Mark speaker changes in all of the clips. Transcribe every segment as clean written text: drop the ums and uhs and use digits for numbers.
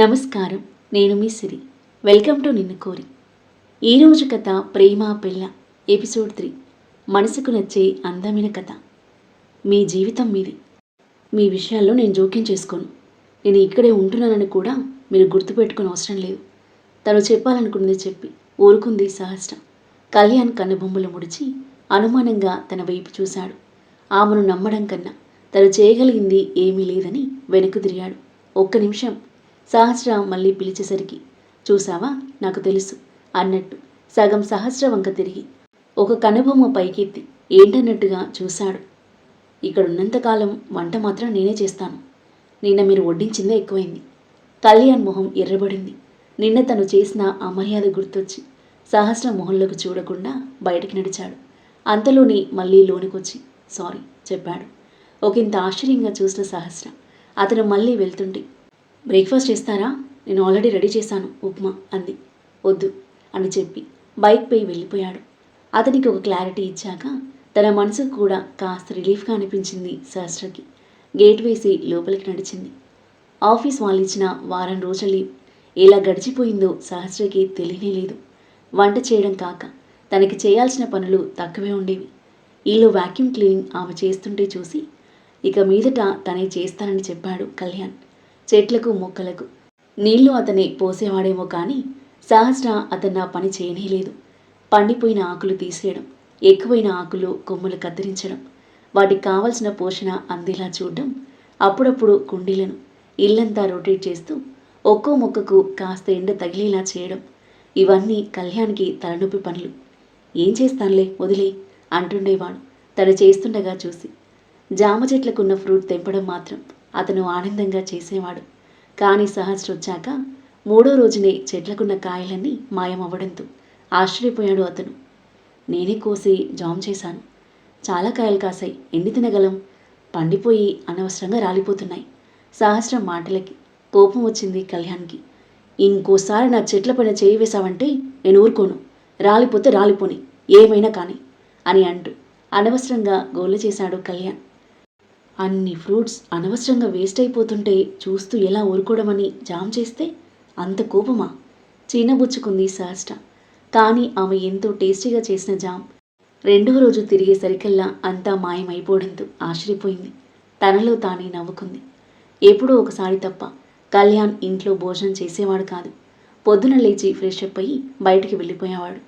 Speaker 1: నమస్కారం. నేను మీ సిరి. Welcome to నిన్ను కోరి. ఈరోజు కథ ప్రేమ పిల్ల ఎపిసోడ్ 3. మనసుకు నచ్చే అందమైన కథ. మీ జీవితం మీది. మీ విషయాల్లో నేను జోక్యం చేసుకోను. నేను ఇక్కడే ఉంటున్నానని కూడా మీరు గుర్తుపెట్టుకుని అవసరం లేదు. తను చెప్పాలనుకున్నది చెప్పి ఊరుకుంది సహస్ర. కళ్యాణ్ కన్నుబొమ్మలు ముడిచి అనుమానంగా తన వైపు చూశాడు. ఆమెను నమ్మడం కన్నా తను చేయగలిగింది ఏమీ లేదని వెనక్కు తిరిగాడు. ఒక్క నిమిషం. సహస్ర మళ్ళీ పిలిచేసరికి చూసావా, నాకు తెలుసు అన్నట్టు సగం సహస్ర వంక తిరిగి ఒక కనుబొమ్మ పైకెత్తి ఏంటన్నట్టుగా చూశాడు. ఇక్కడున్నంతకాలం వంట మాత్రం నేనే చేస్తాను. నిన్న మీరు వడ్డించిందే ఎక్కువైంది. కళ్యాణ్ మొహం ఎర్రబడింది. నిన్న తను చేసిన అమర్యాద గుర్తొచ్చి సహస్ర మొహంలోకి చూడకుండా బయటికి నడిచాడు. అంతలోని మళ్ళీ లోనికొచ్చి సారీ చెప్పాడు. ఒకంత ఆశ్చర్యంగా చూసిన సహస్ర అతను మళ్ళీ వెళ్తుంటే బ్రేక్ఫాస్ట్ చేస్తారా? నేను ఆల్రెడీ రెడీ చేశాను ఉప్మా అంది. వద్దు అని చెప్పి బైక్పై వెళ్ళిపోయాడు. అతనికి ఒక క్లారిటీ ఇచ్చాక తన మనసుకు కూడా కాస్త రిలీఫ్గా అనిపించింది సహస్రకి. గేట్ వేసి లోపలికి నడిచింది. ఆఫీస్ వాళ్ళు ఇచ్చిన వారం రోజుల లీవ్ ఎలా గడిచిపోయిందో సహస్రకి తెలియలేదు. వంట చేయడం కాక తనకి చేయాల్సిన పనులు తక్కువే ఉండేవి. ఇల్లు వాక్యూమ్ క్లీనింగ్ ఆమె చేస్తుంటే చూసి ఇక మీదట తనే చేస్తానని చెప్పాడు కళ్యాణ్. చెట్లకు మొక్కలకు నీళ్లు అతనే పోసేవాడేమో కానీ సహస్ర అతను ఆ పని చేయనేలేదు. పండిపోయిన ఆకులు తీసేయడం, ఎక్కువైన ఆకులు కొమ్ములు కత్తిరించడం, వాటికి కావలసిన పోషణ అందేలా చూడడం, అప్పుడప్పుడు కుండీలను ఇల్లంతా రొటేట్ చేస్తూ ఒక్కో మొక్కకు కాస్త ఎండ తగిలేలా చేయడం, ఇవన్నీ కళ్యాణ్కి తలనొప్పి పనులు. ఏం చేస్తానులే వదిలే అంటుండేవాడు తను చేస్తుండగా చూసి. జామ చెట్లకున్న ఫ్రూట్ తెంపడం మాత్రం అతను ఆనందంగా చేసేవాడు. కానీ సహస్ర వచ్చాక 3వ రోజునే చెట్లకున్న కాయలన్నీ మాయమవ్వడంతో ఆశ్చర్యపోయాడు అతను. నేనే కోసి జామ్ చేశాను. చాలా కాయలు కాసాయి, ఎండి తినగలం, పండిపోయి అనవసరంగా రాలిపోతున్నాయి. సహస్ర మాటలకి కోపం వచ్చింది కళ్యాణ్కి. ఇంకోసారి నా చెట్ల పైన చేయి వేశావంటే నేను ఊరుకోను, రాలిపోతే రాలిపోని, ఏమైనా కానీ అని అంటూ అనవసరంగా గోల చేశాడు కళ్యాణ్. అన్ని ఫ్రూట్స్ అనవసరంగా వేస్ట్ అయిపోతుంటే చూస్తూ ఎలా ఊరుకోవడమని జామ్ చేస్తే అంత కోపమా? చిన్నబుచ్చుకుంది సహస్ర. కానీ ఆమె ఎంతో టేస్టీగా చేసిన జామ్ 2వ రోజు తిరిగేసరికల్లా అంతా మాయమైపోవడంతో ఆశ్చర్యపోయింది. తనలో తానే నవ్వుకుంది. ఎప్పుడో ఒకసారి తప్ప కళ్యాణ్ ఇంట్లో భోజనం చేసేవాడు కాదు. పొద్దున లేచి ఫ్రెష్ అప్ అయ్యి బయటికి వెళ్ళిపోయేవాడు.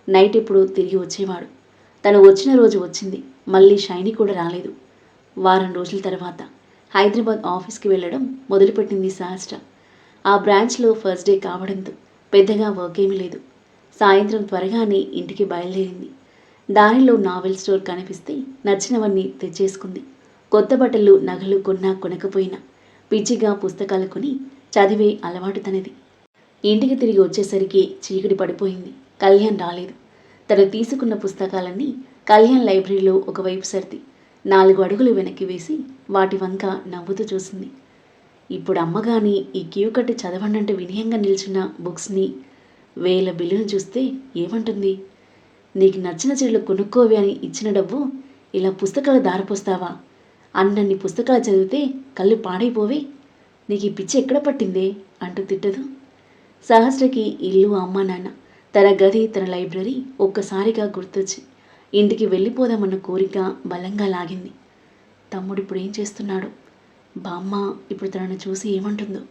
Speaker 1: నైట్ ఎప్పుడు తిరిగి వచ్చేవాడు. తను వచ్చిన రోజు వచ్చింది, మళ్ళీ షైనీ కూడా రాలేదు. వారం రోజుల తర్వాత హైదరాబాద్ ఆఫీస్కి వెళ్ళడం మొదలుపెట్టింది సహస్ర. ఆ బ్రాంచ్లో ఫస్ట్ డే కావడంతో పెద్దగా వర్క్ ఏమీ లేదు. సాయంత్రం త్వరగానే ఇంటికి బయలుదేరింది. దారిలో నావెల్ స్టోర్ కనిపిస్తే నచ్చినవన్నీ తెచ్చేసుకుంది. కొత్త బట్టలు నగలు కొన్నా కొనకపోయినా పిచ్చిగా పుస్తకాలు కొని చదివే అలవాటు తనది. ఇంటికి తిరిగి వచ్చేసరికి చీకటి పడిపోయింది. కళ్యాణ్ రాలేదు. తను తీసుకున్న పుస్తకాలన్నీ కళ్యాణ్ లైబ్రరీలో ఒకవైపు సర్ది 4 అడుగులు వెనక్కి వేసి వాటి వంక నవ్వుతూ చూసింది. ఇప్పుడు అమ్మగాని ఈ క్యూ కట్టి చదవండంటే వినయంగా నిల్చున్న బుక్స్ని, వేల బిల్లును చూస్తే ఏమంటుంది? నీకు నచ్చిన చీరలు కొనుక్కోవి అని ఇచ్చిన డబ్బు ఇలా పుస్తకాలు దారిపోస్తావా? అన్నన్ని పుస్తకాలు చదివితే కళ్ళు పాడైపోవే, నీకు ఈ పిచ్చి ఎక్కడ పట్టిందే అంటూ తిట్టదు. సహస్రకి ఇల్లు, అమ్మ నాన్న, తన గది, తన లైబ్రరీ ఒక్కసారిగా గుర్తొచ్చి ఇంటికి వెళ్ళిపోదామన్న కోరిక బలంగా లాగింది. తమ్ముడు ఇప్పుడు ఏం చేస్తున్నాడు? బామ్మ ఇప్పుడు తనను చూసి ఏమంటుందో?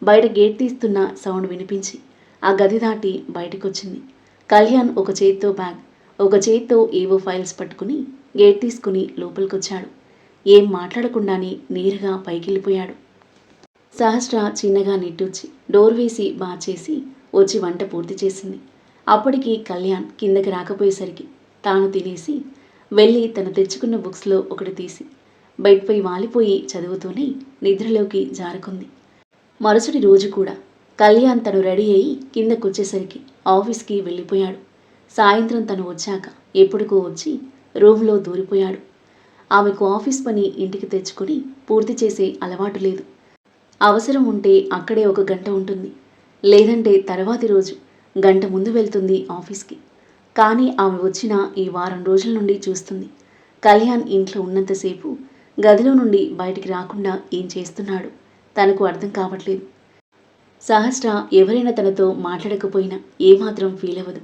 Speaker 1: బయట గేట్ తీస్తున్న సౌండ్ వినిపించి ఆ గది దాటి బయటకొచ్చింది. కళ్యాణ్ ఒక చేత్తో బ్యాగ్, ఒక చేత్తో ఏవో ఫైల్స్ పట్టుకుని గేట్ తీసుకుని లోపలికొచ్చాడు. ఏం మాట్లాడకుండానే నేరుగా పైకెళ్ళిపోయాడు. సహస్ర చిన్నగా నిట్టూర్చి డోర్ వేసి బాచేసి వచ్చి వంట పూర్తి చేసింది. అప్పటికి కళ్యాణ్ కిందకి రాకపోయేసరికి తాను తినేసి వెళ్ళి తను తెచ్చుకున్న బుక్స్లో ఒకటి తీసి బెడ్పై వాలిపోయి చదువుతూనే నిద్రలోకి జారుకుంది. మరుసటి రోజు కూడా కళ్యాణ్ తను రెడీ అయ్యి కిందకొచ్చేసరికి ఆఫీస్కి వెళ్ళిపోయాడు. సాయంత్రం తను వచ్చాక ఎప్పుడుకో వచ్చి రూమ్లో దూరిపోయాడు. ఆమెకు ఆఫీస్ పని ఇంటికి తెచ్చుకొని పూర్తి చేసే అలవాటు లేదు. అవసరం ఉంటే అక్కడే 1 గంట ఉంటుంది, లేదంటే తర్వాతి రోజు గంట ముందు వెళ్తుంది ఆఫీస్కి. కానీ ఆమె వచ్చిన ఈ వారం రోజుల నుండి చూస్తుంది కళ్యాణ్ ఇంట్లో ఉన్నంతసేపు గదిలో నుండి బయటికి రాకుండా ఏం చేస్తున్నాడు తనకు అర్థం కావట్లేదు. సహస్ర ఎవరైనా తనతో మాట్లాడకపోయినా ఏమాత్రం ఫీల్ అవ్వదు.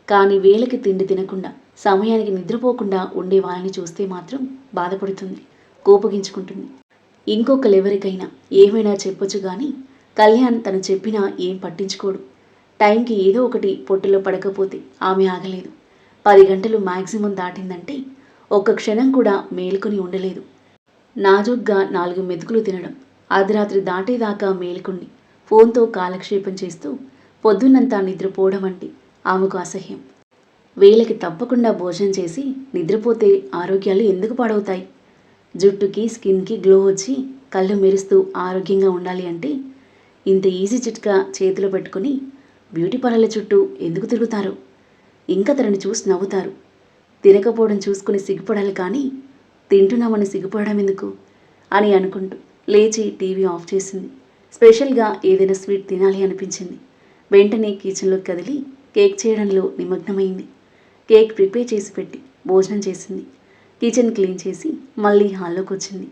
Speaker 1: కానీ వేళకి తిండి తినకుండా, సమయానికి నిద్రపోకుండా ఉండే వాళ్ళని చూస్తే మాత్రం బాధపడుతుంది, కోపగించుకుంటుంది. ఇంకొకళ్ళెవరికైనా ఏమైనా చెప్పొచ్చు కానీ కళ్యాణ్ తను చెప్పినా ఏం పట్టించుకోడు. టైంకి ఏదో ఒకటి పొట్టులో పడకపోతే ఆమె ఆగలేదు. 10 గంటలు మ్యాక్సిమం దాటిందంటే ఒక్క క్షణం కూడా మేలుకొని ఉండలేదు. నాజూగ్గా 4 మెతుకులు తినడం, అర్ధరాత్రి దాటేదాకా మేలుకుండి ఫోన్తో కాలక్షేపం చేస్తూ పొద్దున్నంతా నిద్రపోవడం అంటే ఆమెకు అసహ్యం. వేళకి తప్పకుండా భోజనం చేసి నిద్రపోతే ఆరోగ్యాలు ఎందుకు పాడవుతాయి? జుట్టుకి స్కిన్కి గ్లో వచ్చి కళ్ళు మెరుస్తూ ఆరోగ్యంగా ఉండాలి అంటే ఇంత ఈజీ చిట్కా చేతిలో పెట్టుకుని బ్యూటీ పార్లర్ల చుట్టూ ఎందుకు తిరుగుతారు? ఇంకా తనని చూసి నవ్వుతారు. తినకపోవడం చూసుకుని సిగ్గుపడాలి కానీ తింటున్నామని సిగ్గుపడడం ఎందుకు అని అనుకుంటూ లేచి టీవీ ఆఫ్ చేసింది. స్పెషల్గా ఏదైనా స్వీట్ తినాలి అనిపించింది. వెంటనే కిచెన్లోకి కదిలి కేక్ చేయడంలో నిమగ్నమైంది. కేక్ ప్రిపేర్ చేసి పెట్టి భోజనం చేసింది. కిచెన్ క్లీన్ చేసి మళ్ళీ హాల్లోకి వచ్చింది.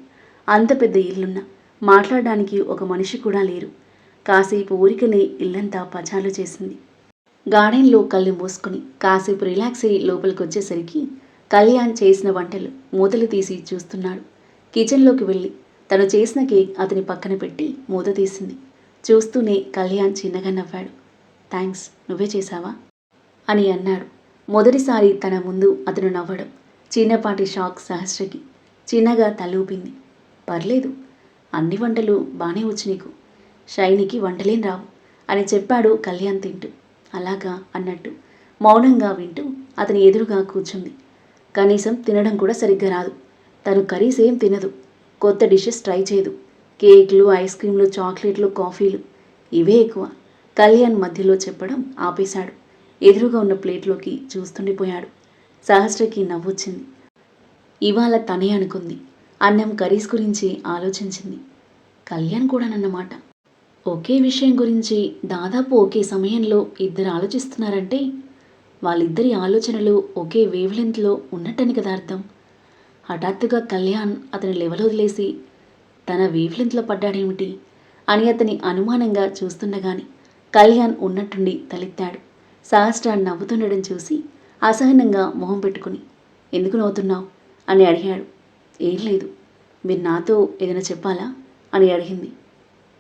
Speaker 1: అంత పెద్ద ఇల్లున్నా మాట్లాడడానికి ఒక మనిషి కూడా లేరు. కాసేపు ఊరికనే ఇల్లంతా పచాలు చేసింది. గార్డెన్లో కళ్ళు మూసుకుని కాసేపు రిలాక్స్ అయ్యి లోపలికి వచ్చేసరికి కళ్యాణ్ చేసిన వంటలు మూతలు తీసి చూస్తున్నాడు. కిచెన్లోకి వెళ్ళి తను చేసిన కేక్ అతని పక్కన పెట్టి మూత తీసింది. చూస్తూనే కళ్యాణ్ చిన్నగా నవ్వాడు. థ్యాంక్స్, నువ్వే చేశావా అని అన్నాడు. మొదటిసారి తన ముందు అతను నవ్వడం చిన్నపాటి షాక్ సహస్రకి. చిన్నగా తలూపింది. పర్లేదు, అన్ని వంటలు బాగానే వచ్చు నీకు, షైనికి వంటలేం రావు అని చెప్పాడు కళ్యాణ్ తింటూ. అలాగా అన్నట్టు మౌనంగా వింటూ అతని ఎదురుగా కూర్చుంది. కనీసం తినడం కూడా సరిగ్గా రాదు. తను కర్రీస్ ఏం తినదు, కొత్త డిషెస్ ట్రై చేయదు. కేక్లు, ఐస్ క్రీమ్లు, చాక్లెట్లు, కాఫీలు ఇవే ఎక్కువ. కళ్యాణ్ మధ్యలో చెప్పడం ఆపేశాడు. ఎదురుగా ఉన్న ప్లేట్లోకి చూస్తుండిపోయాడు. సహస్రకి నవ్వొచ్చింది. ఇవాళ తనే అనుకుంది. అన్నం కర్రీస్ గురించి ఆలోచించింది. కళ్యాణ్ కూడానన్నమాట. ఒకే విషయం గురించి దాదాపు ఒకే సమయంలో ఇద్దరు ఆలోచిస్తున్నారంటే వాళ్ళిద్దరి ఆలోచనలు ఒకే వేవ్ లెంత్లో ఉన్నట్టని కదా అర్థం. హఠాత్తుగా కళ్యాణ్ అతని లెవెల్ వదిలేసి తన వేవ్ లెంత్లో పడ్డాడేమిటి అని అతని అనుమానంగా చూస్తుండగాని కళ్యాణ్ ఉన్నట్టుండి తలెత్తాడు. సహస్ర నవ్వుతుండడం చూసి అసహనంగా మొహం పెట్టుకుని ఎందుకు నవ్వుతున్నావు అని అడిగాడు. ఏం లేదు, మీరు నాతో ఏదైనా చెప్పాలా అని అడిగింది.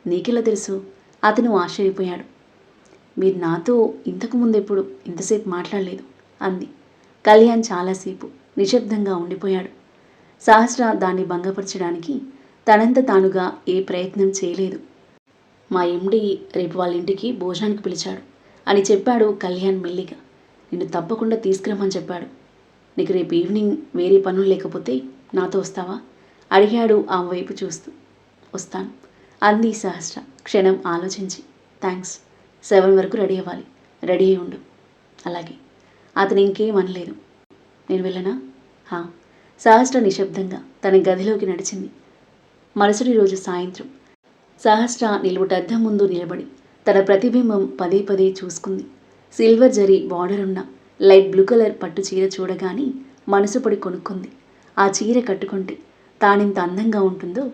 Speaker 1: నీకెలా తెలుసు? అతను ఆశ్చర్యపోయాడు. మీరు నాతో ఇంతకు ముందెప్పుడు ఇంతసేపు మాట్లాడలేదు అంది. కళ్యాణ్ చాలాసేపు నిశ్శబ్దంగా ఉండిపోయాడు. సహస్ర దాన్ని భంగపరచడానికి తనంత తానుగా ఏ ప్రయత్నం చేయలేదు. మా ఎండి రేపు వాళ్ళ ఇంటికి భోజనానికి పిలిచాడు అని చెప్పాడు కళ్యాణ్ మెల్లిగా. నిన్ను తప్పకుండా తీసుకురమ్మని చెప్పాడు. నీకు రేపు ఈవినింగ్ వేరే పనులు లేకపోతే నాతో వస్తావా అడిగాడు ఆమె వైపు చూస్తూ. వస్తాను అంది సహస్ర క్షణం ఆలోచించి. థ్యాంక్స్, 7 వరకు రెడీ అవ్వాలి, రెడీ అయి ఉండు. అలాగే. అతను ఇంకేం అనలేదు. నేను వెళ్ళనా? హా. సహస్ర నిశ్శబ్దంగా తన గదిలోకి నడిచింది. మరుసటి రోజు సాయంత్రం సహస్ర నిలువుటద్దం ముందు నిలబడి తన ప్రతిబింబం పదే పదే చూసుకుంది. సిల్వర్ జరీ బార్డర్ ఉన్న లైట్ బ్లూ కలర్ పట్టు చీర చూడగానే మనసు పడి కొనుక్కుంది. ఆ చీర కట్టుకుంటే తానెంత అందంగా ఉంటుందో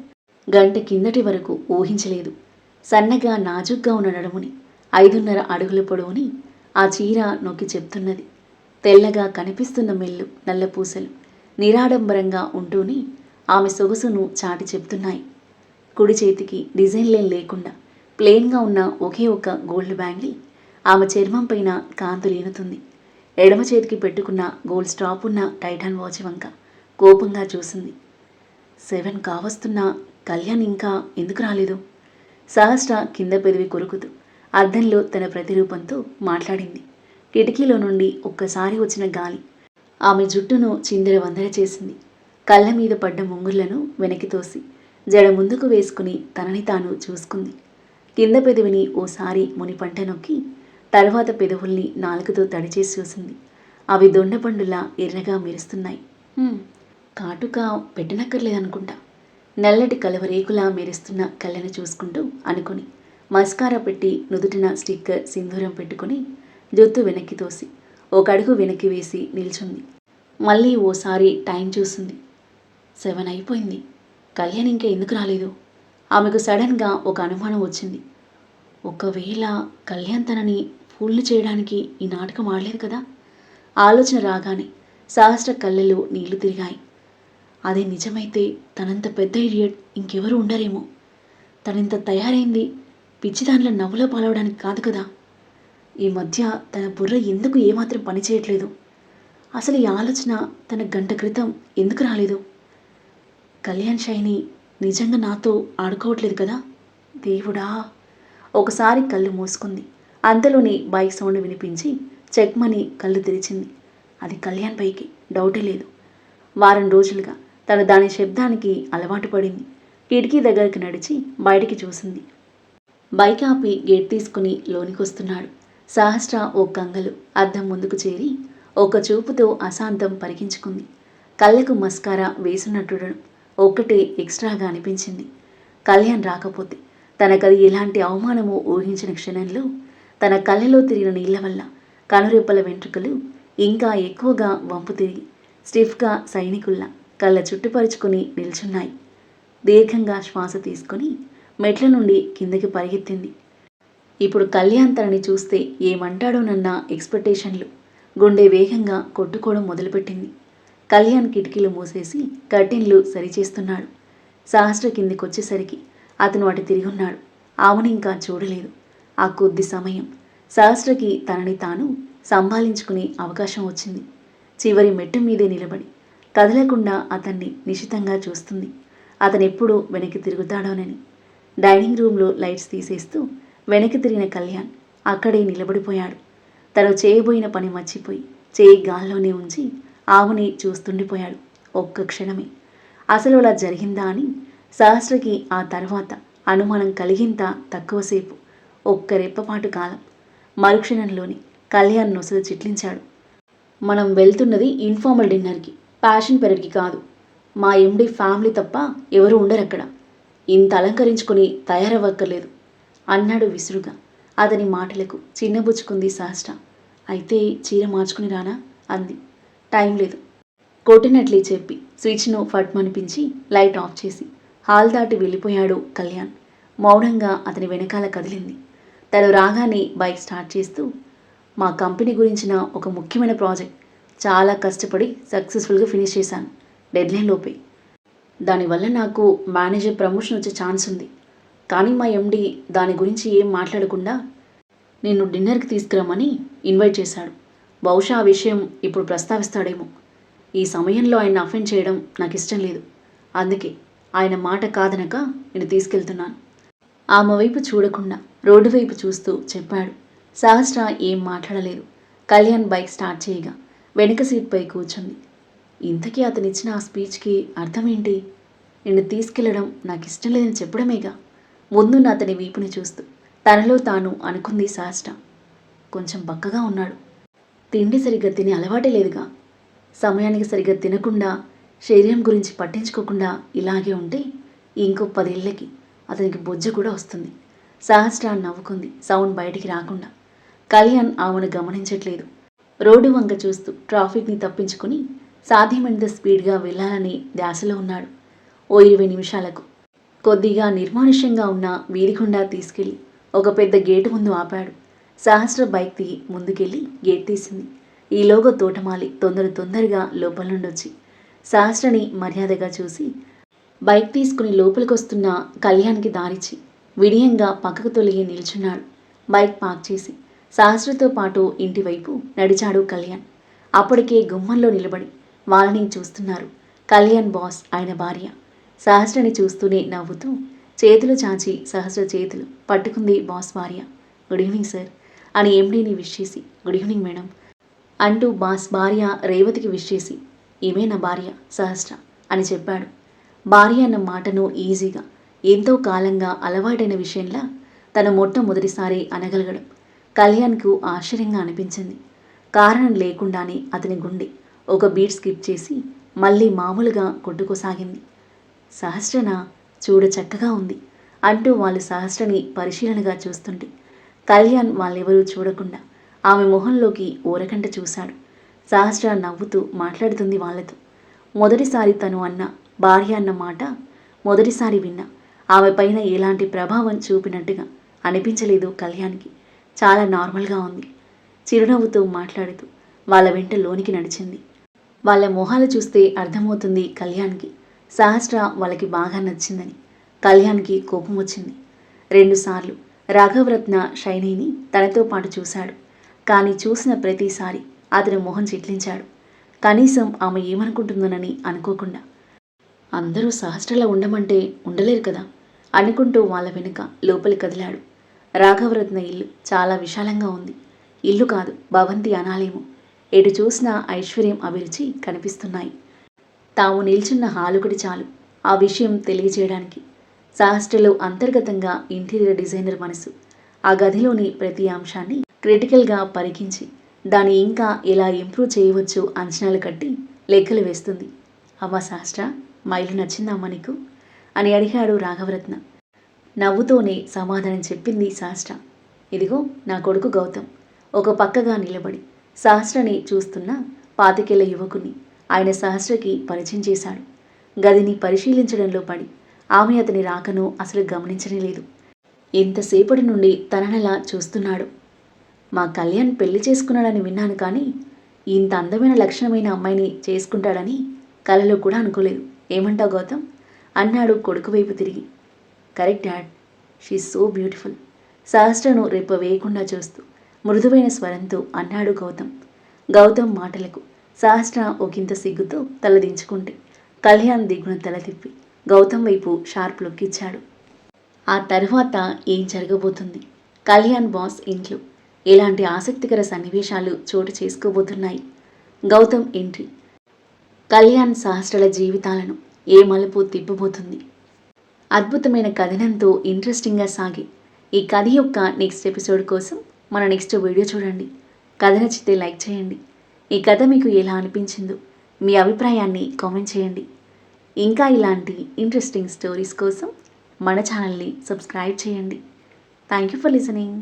Speaker 1: గంట కిందటి వరకు ఊహించలేదు. సన్నగా నాజుగ్గా ఉన్న నడుముని, 5.5 అడుగుల పొడవుని ఆ చీర నొక్కి చెప్తున్నది. తెల్లగా కనిపిస్తున్న మెల్లు, నల్ల పూసలు నిరాడంబరంగా ఉంటూనే ఆమె సొగసును చాటి చెప్తున్నాయి. కుడి చేతికి డిజైన్లేం లేకుండా ప్లెయిన్గా ఉన్న ఒకే ఒక గోల్డ్ బ్యాంగిల్ ఆమె చర్మం పైన కాంతులీనుతుంది. ఎడమ చేతికి పెట్టుకున్న గోల్డ్ స్టాప్ ఉన్న టైటాన్ వాచ్ వంక కోపంగా చూసింది. 7 కావస్తున్నా కళ్యాణ్ ఇంకా ఎందుకు రాలేదు? సహస్ర కింద పెదవి కొరుకుతూ అద్దంలో తన ప్రతిరూపంతో మాట్లాడింది. కిటికీలో నుండి ఒక్కసారి వచ్చిన గాలి ఆమె జుట్టును చిందరవందర చేసింది. కళ్ళ మీద పడ్డ ముంగుర్లను వెనక్కి తోసి జడ ముందుకు వేసుకుని తనని తాను చూసుకుంది. కింద పెదవిని ఓసారి మునిపంట నొక్కి తర్వాత పెదవుల్ని నాలుకతో తడిచేసి చూసింది. అవి దొండపండులా ఎర్రగా మెరుస్తున్నాయి. కాటుక పెట్టనక్కర్లేదనుకుంటా. నల్లటి కలవరేకులా మెరుస్తున్న కళ్ళను చూసుకుంటూ అనుకుని మస్కారా పెట్టి నుదుటిన స్టిక్కర్ సింధూరం పెట్టుకుని జుత్తు వెనక్కి తోసి ఒక అడుగు వెనక్కి వేసి నిల్చుంది. మళ్ళీ ఓసారి టైం చూసింది. 7 అయిపోయింది. కళ్యాణ్ ఇంకా ఎందుకు రాలేదు? ఆమెకు సడన్గా ఒక అనుమానం వచ్చింది. ఒకవేళ కళ్యాణ్ తనని ఫూల్ని చేయడానికి ఈ నాటకం ఆడలేదు కదా? ఆలోచన రాగానే సహస్ర కళ్ళలో నీళ్లు తిరిగాయి. అదే నిజమైతే తనంత పెద్ద ఇడియట్ ఇంకెవరు ఉండరేమో. తనింత తయారైంది పిచ్చిదానిలో నవ్వులో పాలవడానికి కాదు కదా. ఈ మధ్య తన బుర్ర ఎందుకు ఏమాత్రం పనిచేయట్లేదు? అసలు ఈ ఆలోచన తన గంట క్రితం ఎందుకు రాలేదు? కళ్యాణ్ షైని నిజంగా నాతో ఆడుకోవట్లేదు కదా? దేవుడా! ఒకసారి కళ్ళు మూసుకుంది. అంతలోని బైక్ సౌండ్ వినిపించి చెక్మని కళ్ళు తెరిచింది. అది కళ్యాణ్ పైకి, డౌటే లేదు. వారం రోజులుగా తను దాని శబ్దానికి అలవాటు పడింది. కిటికీ దగ్గరికి నడిచి బయటికి చూసింది. బైక్ ఆపి గేట్ తీసుకుని లోనికొస్తున్నాడు. సహస్ర ఓ కంగలు అద్దం ముందుకు చేరి ఒక చూపుతో అశాంతం పరికించుకుంది. కళ్ళకు మస్కారా వేసున్నట్టుడను ఒక్కటే ఎక్స్ట్రాగా అనిపించింది. కళ్యాణ్ రాకపోతే తనకది ఎలాంటి అవమానమో ఊహించిన క్షణంలో తన కళ్ళలో తిరిగిన నీళ్ల వల్ల కనురెప్పల వెంట్రుకలు ఇంకా ఎక్కువగా వంపు తిరిగి స్టిఫ్గా సైనికుల్లా కళ్ళ చుట్టుపరుచుకుని నిల్చున్నాయి. దీర్ఘంగా శ్వాస తీసుకుని మెట్ల నుండి కిందకి పరిగెత్తింది. ఇప్పుడు కళ్యాణ్ తనని చూస్తే ఏమంటాడోనన్న ఎక్స్పెక్టేషన్లు గుండె వేగంగా కొట్టుకోవడం మొదలుపెట్టింది. కళ్యాణ్ కిటికీలు మూసేసి కర్టెన్లు సరిచేస్తున్నాడు. సహస్ర కిందికొచ్చేసరికి అతను అటు తిరిగున్నాడు. ఆమెను ఇంకా చూడలేదు. ఆ కొద్ది సమయం సహస్రకి తనని తాను సంభాళించుకునే అవకాశం వచ్చింది. చివరి మెట్టు మీదే నిలబడి కదలకుండా అతన్ని నిశితంగా చూస్తుంది. అతనెప్పుడు వెనక్కి తిరుగుతాడోనని. డైనింగ్ రూమ్లో లైట్స్ తీసేస్తూ వెనక్కి తిరిగిన కళ్యాణ్ అక్కడే నిలబడిపోయాడు. తను చేయబోయిన పని మర్చిపోయి చేయి గాల్లోనే ఉంచి ఆమెని చూస్తుండిపోయాడు. ఒక్క క్షణమే అసలు అలా జరిగిందా అని సహస్రకి ఆ తర్వాత అనుమానం కలిగింత తక్కువసేపు. ఒక్క రెప్పపాటు కాలం. మరుక్షణంలోని కళ్యాణ్ నొసలు చిట్లించాడు. మనం వెళ్తున్నది ఇన్ఫార్మల్ డిన్నర్కి, ప్యాషన్ పెరడ్కి కాదు. మా ఎండి ఫ్యామిలీ తప్ప ఎవరు ఉండరక్కడ. ఇంత అలంకరించుకొని తయారవ్వక్కర్లేదు అన్నాడు విసురుగా. అతని మాటలకు చిన్నబుచ్చుకుంది సహస్ర. అయితే చీర మార్చుకుని రానా అంది. టైం లేదు కొట్టినట్లే చెప్పి స్విచ్ను ఫట్మనిపించి లైట్ ఆఫ్ చేసి హాల్ దాటి వెళ్ళిపోయాడు కళ్యాణ్. మౌనంగా అతని వెనకాల కదిలింది. తను రాగానే బైక్ స్టార్ట్ చేస్తూ, మా కంపెనీ గురించిన ఒక ముఖ్యమైన ప్రాజెక్ట్ చాలా కష్టపడి సక్సెస్ఫుల్గా ఫినిష్ చేశాను, డెడ్లైన్ లోపే. దానివల్ల నాకు మేనేజర్ ప్రమోషన్ వచ్చే ఛాన్స్ ఉంది. కానీ మా ఎండి దాని గురించి ఏం మాట్లాడకుండా నిన్ను డిన్నర్కి తీసుకురమ్మని ఇన్వైట్ చేశాడు. బహుశా ఆ విషయం ఇప్పుడు ప్రస్తావిస్తాడేమో. ఈ సమయంలో ఆయన అఫెండ్ చేయడం నాకు ఇష్టం లేదు. అందుకే ఆయన మాట కాదనక నేను తీసుకెళ్తున్నాను. ఆమె వైపు చూడకుండా రోడ్డు వైపు చూస్తూ చెప్పాడు. సహస్ర ఏం మాట్లాడలేదు. కళ్యాణ్ బైక్ స్టార్ట్ చేయగా వెనుక సీట్పై కూర్చుంది. ఇంతకీ అతనిచ్చిన ఆ స్పీచ్కి అర్థమేంటి? నిన్ను తీసుకెళ్లడం నాకు ఇష్టం లేదని చెప్పడమేగా. ముందున్న అతని వీపుని చూస్తూ తనలో తాను అనుకుంది సహస్ర. కొంచెం బక్కగా ఉన్నాడు. తిండి సరిగ్గా తినే అలవాటే లేదుగా. సమయానికి సరిగ్గా తినకుండా శరీరం గురించి పట్టించుకోకుండా ఇలాగే ఉంటే ఇంకో 10 ఏళ్ళకి అతనికి బొజ్జ కూడా వస్తుంది. సహస్ర నవ్వుకుంది సౌండ్ బయటికి రాకుండా. కళ్యాణ్ ఆమెను గమనించట్లేదు. రోడ్డు వంక చూస్తూ ట్రాఫిక్ని తప్పించుకుని సాధ్యమైనంత స్పీడ్గా వెళ్ళాలని ధ్యాసలో ఉన్నాడు. ఓ 20 నిమిషాలకు కొద్దిగా నిర్మానుష్యంగా ఉన్న వీధిగుండా తీసుకెళ్లి ఒక పెద్ద గేటు ముందు ఆపాడు. సహస్ర బైక్ దిగి ముందుకెళ్ళి గేట్ తీసింది. ఈలోగా తోటమాలి తొందరగా లోపల నుండొచ్చి సహస్రని మర్యాదగా చూసి బైక్ తీసుకుని లోపలికొస్తున్న కళ్యాణ్కి దారిచ్చి వినయంగా పక్కకు తొలగి నిల్చున్నాడు. బైక్ పార్క్ చేసి సహస్రతో పాటు ఇంటివైపు నడిచాడు కళ్యాణ్. అప్పటికే గుమ్మంలో నిలబడి వాళ్ళని చూస్తున్నారు కళ్యాణ్ బాస్, ఆయన భార్య. సహస్రని చూస్తూనే నవ్వుతూ చేతులు చాచి సహస్ర చేతులు పట్టుకుంది బాస్ భార్య. గుడ్ ఈవినింగ్ సార్ అని ఎండీని విష్ చేసి గుడ్ ఈవినింగ్ మేడం అంటూ బాస్ భార్య రేవతికి విష్ చేసి ఈమె నా భార్య సహస్ర అని చెప్పాడు. భార్య అన్న మాటను ఈజీగా ఎంతో కాలంగా అలవాటైన విషయంలా తను మొట్టమొదటిసారి అనగలగడం కళ్యాణ్కు ఆశ్చర్యంగా అనిపించింది. కారణం లేకుండానే అతని గుండె ఒక బీట్ స్కిప్ చేసి మళ్ళీ మామూలుగా కొట్టుకోసాగింది. సహస్రనా, చూడ చక్కగా ఉంది అంటూ వాళ్ళు సహస్రని పరిశీలనగా చూస్తుంటే కళ్యాణ్ వాళ్ళెవరూ చూడకుండా ఆమె మొహంలోకి ఓరకంట చూశాడు. సహస్ర నవ్వుతూ మాట్లాడుతుంది వాళ్ళతో. మొదటిసారి తను అన్న భార్య అన్న మాట మొదటిసారి విన్నా ఆమె పైన ఎలాంటి ప్రభావం చూపినట్టుగా అనిపించలేదు కళ్యాణ్కి. చాలా నార్మల్గా ఉంది. చిరునవ్వుతూ మాట్లాడుతూ వాళ్ళ వెంట లోనికి నడిచింది. వాళ్ళ మొహాలు చూస్తే అర్థమవుతుంది కళ్యాణ్కి సహస్ర వాళ్ళకి బాగా నచ్చిందని. కళ్యాణ్కి కోపం వచ్చింది. 2 సార్లు రాఘవరత్న షైనీని తనతో పాటు చూశాడు. కానీ చూసిన ప్రతిసారి అతని మొహం చిట్లించాడు. కనీసం ఆమె ఏమనుకుంటుందోనని అనుకోకుండా. అందరూ సహస్రలా ఉండమంటే ఉండలేరు కదా అనుకుంటూ వాళ్ళ వెనుక లోపలి కదిలాడు. రాఘవరత్న ఇల్లు చాలా విశాలంగా ఉంది. ఇల్లు కాదు, భవంతి అనాలేమో. ఎటు చూసినా ఐశ్వర్యం, అభిరుచి కనిపిస్తున్నాయి. తాము నిల్చున్న హాలుకడి చాలు ఆ విషయం తెలియజేయడానికి. సహస్రలో అంతర్గతంగా ఇంటీరియర్ డిజైనర్ మనసు ఆ గదిలోని ప్రతి అంశాన్ని క్రిటికల్గా పరికించి దాన్ని ఇంకా ఎలా ఇంప్రూవ్ చేయవచ్చు అంచనాలు కట్టి లెక్కలు వేస్తుంది. అవ్వా సహస్ర, మా ఇల్లు నచ్చిందమ్మా నీకు అని అడిగాడు రాఘవరత్న. నవ్వుతోనే సమాధానం చెప్పింది సహస్ర. ఇదిగో నా కొడుకు గౌతమ్ ఒక పక్కగా నిలబడి సహస్రని చూస్తున్న 25 యువకుని ఆయన సహస్రకి పరిచయం చేశాడు. గదిని పరిశీలించడంలో పడి ఆమె అతని రాకను అసలు గమనించనే లేదు. ఎంతసేపటి నుండి తననలా చూస్తున్నాడు. మా కళ్యాణ్ పెళ్లి చేసుకున్నాడని విన్నాను, కానీ ఇంత అందమైన లక్షణమైన అమ్మాయిని చేసుకుంటాడని కలలో కూడా అనుకోలేదు. ఏమంటావు గౌతమ్ అన్నాడు కొడుకు వైపు తిరిగి. కరెక్ట్ డాడ్, షీఈ్ సో బ్యూటిఫుల్ సహస్రను రెప్ప వేయకుండా చూస్తూ మృదువైన స్వరంతో అన్నాడు గౌతమ్. గౌతమ్ మాటలకు సహస్ర ఒకంత సిగ్గుతో తలదించుకుంటే కళ్యాణ్ దిగున తల తిప్పి గౌతమ్ వైపు షార్ప్ లుక్ ఇచ్చాడు. ఆ తర్వాత ఏం జరగబోతుంది? కళ్యాణ్ బాస్ ఇంట్లో ఎలాంటి ఆసక్తికర సన్నివేశాలు చోటు చేసుకోబోతున్నాయి? గౌతమ్ ఎంట్రీ కళ్యాణ్ సహస్రల జీవితాలను ఏ మలుపు తిప్పబోతుంది? అద్భుతమైన కథనంతో ఇంట్రెస్టింగ్గా సాగి ఈ కథ యొక్క నెక్స్ట్ ఎపిసోడ్ కోసం మన నెక్స్ట్ వీడియో చూడండి. కథ నచ్చితే లైక్ చేయండి. ఈ కథ మీకు ఎలా అనిపించిందో మీ అభిప్రాయాన్ని కామెంట్ చేయండి. ఇంకా ఇలాంటి ఇంట్రెస్టింగ్ స్టోరీస్ కోసం మన ఛానల్ని సబ్స్క్రైబ్ చేయండి. Thank you for listening.